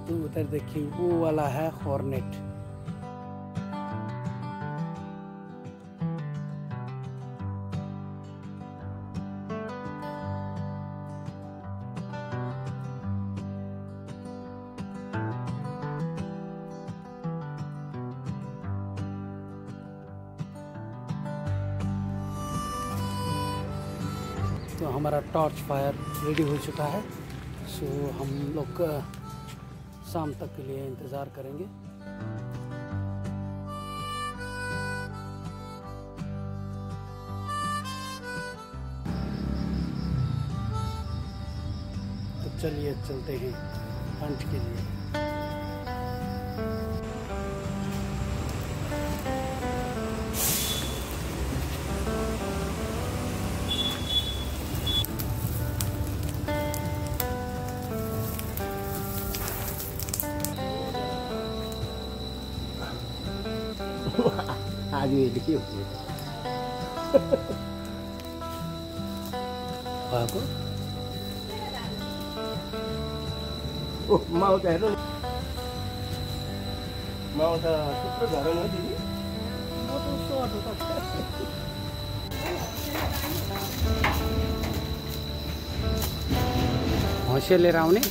तो उधर देखिए वो वाला है हॉर्नेट। तो हमारा टॉर्च फायर रेडी हो चुका है। सो हम लोग शाम तक के लिए इंतज़ार करेंगे। तो चलिए चलते हैं हंट के लिए। आज ये देखिए बाबू ओ माउ त हेर्नु माउ त थुप्रो घर हो दिदी म त सोर्ट हो त हँसिया लिएर आउने।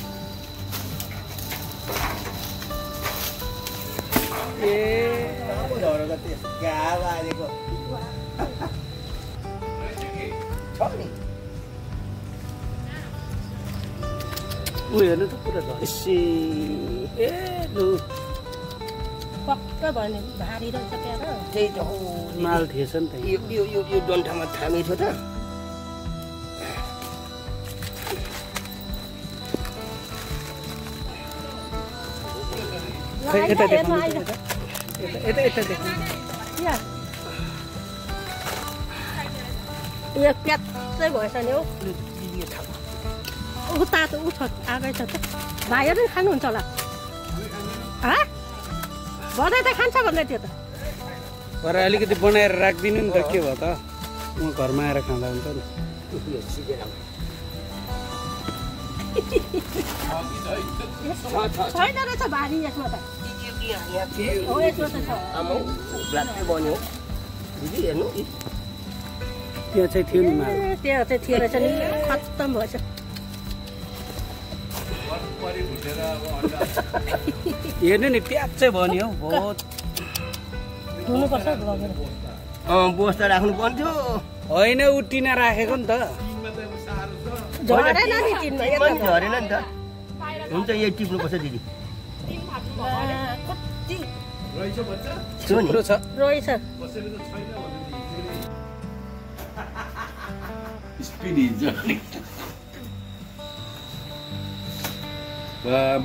हेर्नु त पुरा ए लु पक्का भने भारी रहेछ त्यहाँ त। त्यही त हो माल थिएछ नि त। यो डन्ठामा थामेको छ त। यता देख्नु यता देख्नु यो प्याच्चै भएछ नि हौ। ऊ तातो ऊ छ आगै छ त। भाइहरू पनि खानुहुन्छ होला भदै त खान्छ भन्दै थियो त। पर अलिकति बनाएर राखिदिनु नि त। के भयो त म घरमा आएर खाँदा हुन्छ नि। छैन रहेछ भारी यसमा त। हो यसमा त छ। ब्ल्याकै बन्यो दिदी हेर्नु त्यहाँ चाहिँ थियो नि माल। त्यहाँ चाहिँ थियो रहेछ नि खत्तम भएछ। हेर्नु नि प्याच्चै भयो नि हौ बहुत। धुनुपर्छ लगेर। बस्दा राख्नु पर्थ्यो। होइन ऊ टिना राखेको नि त। झरेन नि टिनमा झरेन नि त। हुन्छ यही टिप्नुपर्छ दिदी। थुप्रो छ रहेछ।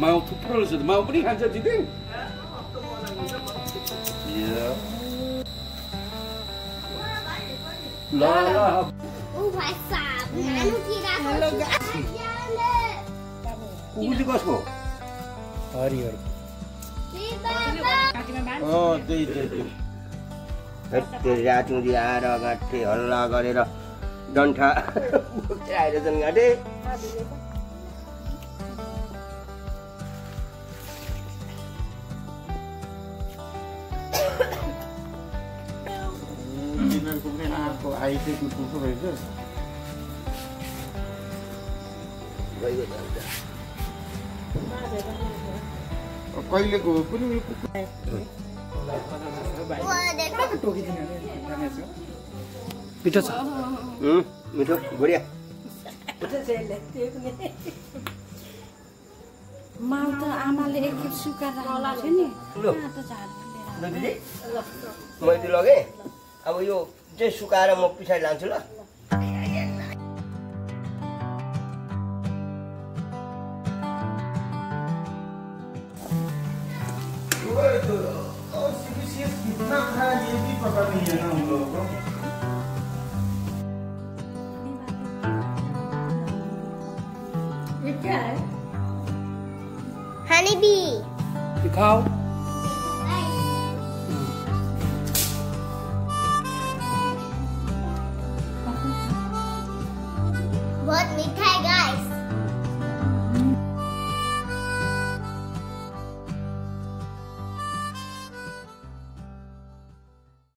माउ थुप्रो रहेछ त। माउ पनि खान्छ दिदी। ल ल कुकुली कसको हरिहर त्यही रातुरी आएर गाँठे हल्ला गरेर डन्ठा आइरहेछन् गाँठे। कहिलेको पनि मिठो छ। मिठो बढिया। माउ त आमाले एकखेप सुकाएर राख्नु थियो नि। मैले लगेँ अब यो चाहिँ सुकाएर म पछाडि लान्छु ल। कितना था ये भी पता नहीं है ना हम लोगों को। ये क्या है? हनी बी दिखाओ।